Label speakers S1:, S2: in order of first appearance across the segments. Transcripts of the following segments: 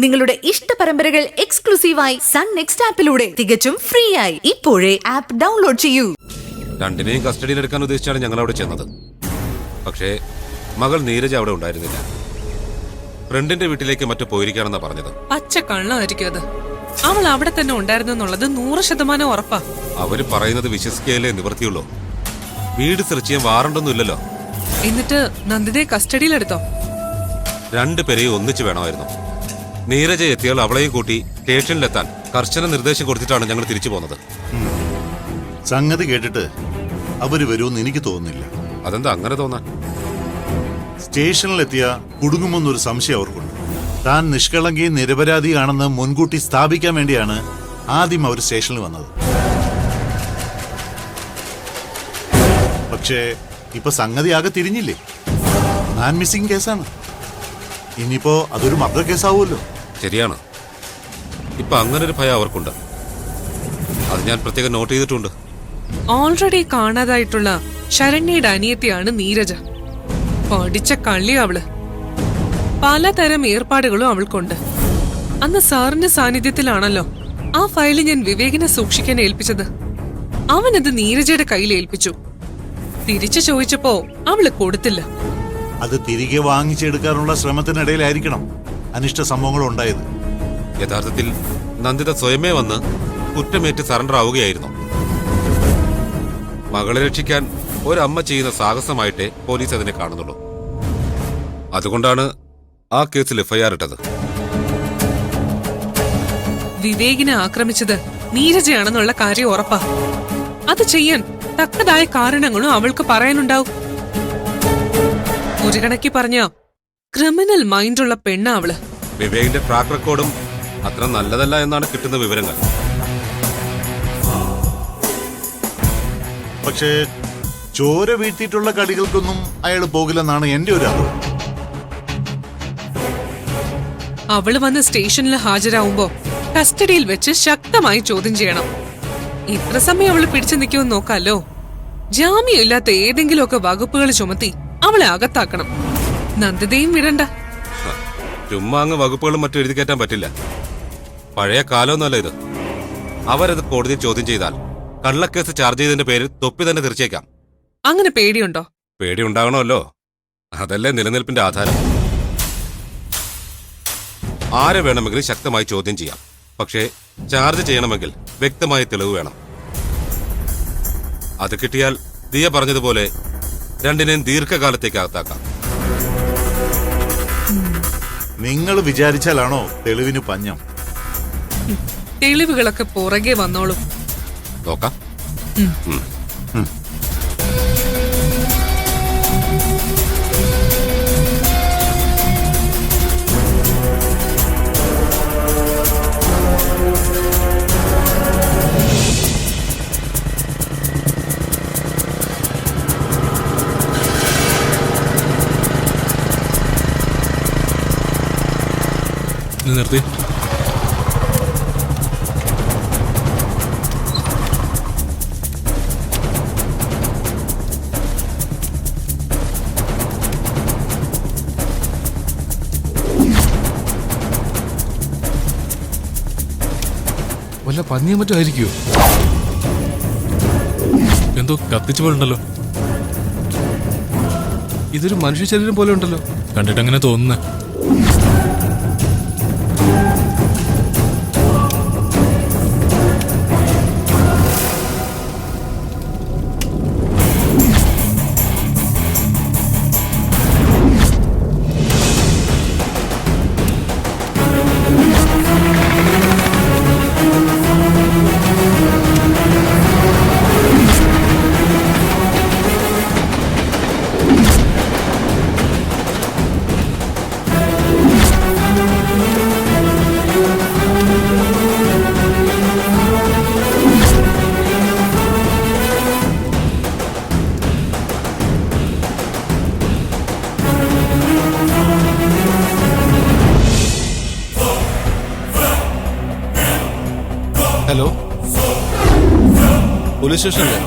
S1: നിങ്ങളുടെ ഇഷ്ട പരമ്പരകൾ എക്സ്ക്ലൂസീവായി സൺ നെക്സ്റ്റ് ആപ്പിലൂടെ തികച്ചും ഫ്രീ ആയി ഇപ്പോഴേ ആപ്പ് ഡൗൺലോഡ് ചെയ്യൂ.
S2: രണ്ടിനെയും കസ്റ്റഡിയിൽ എടുക്കാൻ ഉദ്ദേശിച്ചാണ് ഞങ്ങൾ അവിടെ ചെന്നത്. പക്ഷേ മകൾ നീരജ അവിടെ ഉണ്ടായിരുന്നില്ല. ഫ്രണ്ടിന്റെ വീട്ടിലേക്ക് മറ്റു പോയിരിക്കാണെന്നാ പറഞ്ഞത്.
S3: പച്ച കള്ളമായിരിക്കും അത്. അവൾ അവിടെ തന്നെ ഉണ്ടായിരുന്നു എന്നുള്ളത് 100% ഉറപ്പാ.
S2: അവര് പറയുന്നത് വിശ്വസിക്കുകയല്ലേ നിവൃത്തിയുള്ളൂ. വീട് സെർച്ച് ചെയ്യാൻ വാറണ്ടൊന്നും ഇല്ലല്ലോ.
S3: എന്നിട്ട് നന്ദിതയെ കസ്റ്റഡിയിലെടുത്തോ?
S2: രണ്ടുപേരെയും ഒന്നിച്ചു വേണമായിരുന്നു. നീരജ എത്തിയാൽ അവളെയും കൂട്ടി സ്റ്റേഷനിലെത്താൻ കർശന നിർദ്ദേശം കൊടുത്തിട്ടാണ് ഞങ്ങൾ തിരിച്ചു പോകുന്നത്.
S4: സംഗതി കേട്ടിട്ട് അവര് വരുമെന്ന് എനിക്ക് തോന്നുന്നില്ല.
S2: അതെന്താ അങ്ങനെ തോന്നാൻ?
S4: സ്റ്റേഷനിലെത്തിയ കുടുങ്ങുമെന്നൊരു സംശയം അവർക്കുണ്ട്. താൻ നിഷ്കളങ്കയും നിരപരാധിയാണെന്ന് മുൻകൂട്ടി സ്ഥാപിക്കാൻ വേണ്ടിയാണ് ആദ്യം അവർ സ്റ്റേഷനിൽ വന്നത്. പക്ഷേ ഇപ്പൊ സംഗതി ആകെ തിരിഞ്ഞില്ലേ? മാൻ മിസ്സിംഗ് കേസാണ്. ഇനിയിപ്പോ അതൊരു മർഡർ കേസാവുമല്ലോ.
S2: ശരിയാണ്. ഇപ്പൊ അങ്ങനെ ഒരു ഭയം അവർക്കുണ്ട്. അത് ഞാൻ പ്രത്യേകം നോട്ട് ചെയ്തിട്ടുണ്ട്.
S3: ഓൾറെഡി കാണാതായിട്ടുള്ള ശരണ്യയുടെ അനിയത്തിയാണ് നീരജ. പഠിച്ച കള്ളി അവള്. പലതരം ഏർപ്പാടുകളും അവൾക്കുണ്ട്. അന്ന് സാറിന്റെ സാന്നിധ്യത്തിലാണല്ലോ ആ ഫയല് ഞാൻ വിവേകിനെ സൂക്ഷിക്കാൻ ഏൽപ്പിച്ചത്. അവനത് നീരജയുടെ കയ്യിൽ ഏൽപ്പിച്ചു. തിരിച്ചു ചോദിച്ചപ്പോ അവള് കൊടുത്തില്ല.
S4: അത് തിരികെ വാങ്ങിച്ചെടുക്കാനുള്ള ശ്രമത്തിനിടയിലായിരിക്കണം അനിഷ്ട സംഭവങ്ങൾ ഉണ്ടായത്.
S2: യഥാർത്ഥത്തിൽ നന്ദിത സ്വയമേ വന്ന് കുറ്റമേറ്റ് സറണ്ടർ ആവുകയായിരുന്നു. മകളെ രക്ഷിക്കാൻ ഒരമ്മ ചെയ്യുന്ന സാഹസമായിട്ടേ പോലീസ് അതിനെ കാണുന്നുള്ളൂ. അതുകൊണ്ടാണ് ആ കേസിൽ എഫ്ഐആർ ഇട്ടത്.
S3: വിവേകിനെ ആക്രമിച്ചത് നീരജയാണെന്നുള്ള കാര്യം ഉറപ്പാ. അത് ചെയ്യാൻ തക്കതായ കാരണങ്ങളും അവൾക്ക് പറയാനുണ്ടാവും. ഒരു കണക്കി പറഞ്ഞ ക്രിമിനൽ മൈൻഡുള്ള പെണ്ണ അവള്.
S2: വിവേകിന്റെ ട്രാക്ക് റെക്കോർഡും അത്ര നല്ലതല്ല എന്നാണ് കിട്ടുന്ന വിവരങ്ങൾ.
S4: പക്ഷേ ചോര വീഴ്ത്തിയിട്ടുള്ള കടികൾക്കൊന്നും അയാൾ പോകില്ലെന്നാണ് എന്റെ ഒരു അറിവ്.
S3: അവള് വന്ന് സ്റ്റേഷനിൽ ഹാജരാവുമ്പോ കസ്റ്റഡിയിൽ വെച്ച് ശക്തമായി ചോദ്യം ചെയ്യണം. ഇത്ര സമയം അവള് പിടിച്ചു നിൽക്കുമെന്ന് നോക്കാലോ. ജാമ്യമില്ലാത്ത ഏതെങ്കിലുമൊക്കെ വകുപ്പുകൾ ചുമത്തി അവളെ അകത്താക്കണം. നന്ദിതയും വിടണ്ട.
S2: ചുമ്മാ അങ്ങ് വകുപ്പുകളും മറ്റും എഴുതി കയറ്റാൻ പറ്റില്ല. പഴയ കാലമൊന്നുമല്ല ഇത്. അവരത് കോടതിയിൽ ചോദ്യം ചെയ്താൽ കള്ളക്കേസ് ചാർജ് ചെയ്തതിന്റെ പേരിൽ തൊപ്പി തന്നെ തീർച്ചയാക്കാം.
S3: അങ്ങനെ പേടിയുണ്ടോ?
S2: പേടി ഉണ്ടാകണമല്ലോ. അതല്ലേ നിലനിൽപ്പിന്റെ ആധാരം. ആരെ വേണമെങ്കിലും ശക്തമായി ചോദ്യം ചെയ്യാം. പക്ഷേ ചാർജ് ചെയ്യണമെങ്കിൽ വ്യക്തമായ തെളിവ് വേണം. അത് കിട്ടിയാൽ ദിയ പറഞ്ഞതുപോലെ രണ്ടിനെയും ദീർഘകാലത്തേക്ക് അകത്താക്കാം.
S4: നിങ്ങൾ വിചാരിച്ചാലാണോ തെളിവിന് പഞ്ഞം?
S3: തെളിവുകളൊക്കെ പുറകെ വന്നോളും.
S2: നോക്കാം.
S5: നിർത്തി. വല്ല പന്നിയും മറ്റും ആയിരിക്കുമോ? എന്തോ കത്തിച്ചു പോലുണ്ടല്ലോ. ഇതൊരു മനുഷ്യ ശരീരം പോലെ ഉണ്ടല്ലോ. കണ്ടിട്ടങ്ങനെ തോന്നുന്നേ. Hello, police സ്റ്റേഷനല്ലേ?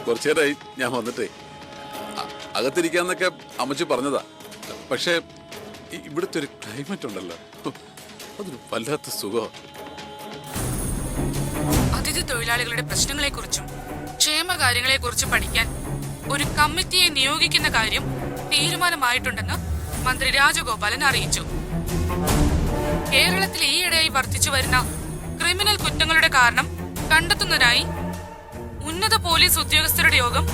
S6: കുറച്ചേരായി ഞാൻ വന്നിട്ടേ. അകത്തിരിക്കാന്നൊക്കെ അമ്മച്ചി പറഞ്ഞതാ. പക്ഷേ ഇവിടുത്തെ ഒരു ക്ലൈമറ്റ് ഉണ്ടല്ലോ, അതൊരു വല്ലാത്ത സുഖം.
S7: അതിഥി തൊഴിലാളികളുടെ പ്രശ്നങ്ങളെക്കുറിച്ചും ക്ഷേമകാര്യങ്ങളെക്കുറിച്ചും പഠിക്കാൻ ഒരു കമ്മിറ്റിയെ നിയോഗിക്കുന്ന കാര്യം തീരുമാനമായിട്ടുണ്ടെന്ന് മന്ത്രി രാജഗോപാലൻ അറിയിച്ചു. കേരളത്തിൽ ഈയിടെയായി വർദ്ധിച്ചു വരുന്ന ക്രിമിനൽ കുറ്റങ്ങളുടെ കാരണം കണ്ടെത്തുന്നതിനായി ഉന്നത പോലീസ് ഉദ്യോഗസ്ഥരുടെ യോഗം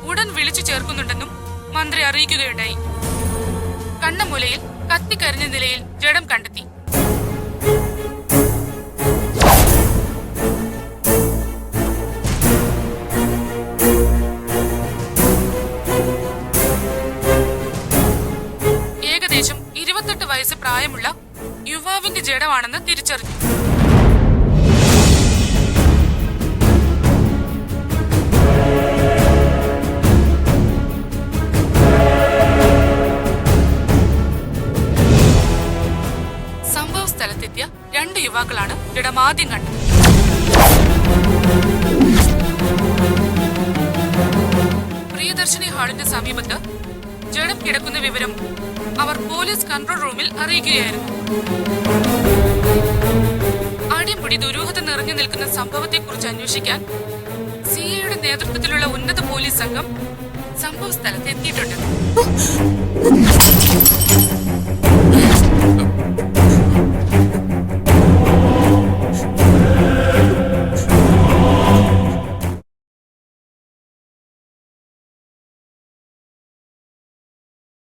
S7: ഉടൻ വിളിച്ചു ചേർക്കുന്നുണ്ടെന്നും മന്ത്രി അറിയിക്കുകയുണ്ടായി. കണ്ണമൂലയിൽ കത്തിക്കരിഞ്ഞ നിലയിൽ ജഡം കണ്ടെത്തി. ഏകദേശം 28 വയസ്സ് പ്രായമുള്ള യുവാവിന്റെ ജഡമാണെന്ന് തിരിച്ചറിഞ്ഞു. സംഭവ സ്ഥലത്തെത്തിയ 2 യുവാക്കളാണ് ജഡം ആദ്യം കണ്ടത്. പ്രിയദർശിനി ഹാളിന്റെ സമീപത്ത് ജഡം കിടക്കുന്ന വിവരം അവർ പോലീസ് കൺട്രോൾ റൂമിൽ അറിയിക്കുകയായിരുന്നു. അടിമുടി ദുരൂഹത നിറഞ്ഞു നിൽക്കുന്ന സംഭവത്തെക്കുറിച്ച് അന്വേഷിക്കാൻ സിഐയുടെ നേതൃത്വത്തിലുള്ള ഉന്നത പോലീസ് സംഘം സംഭവ സ്ഥലത്ത് എത്തിയിട്ടുണ്ട്.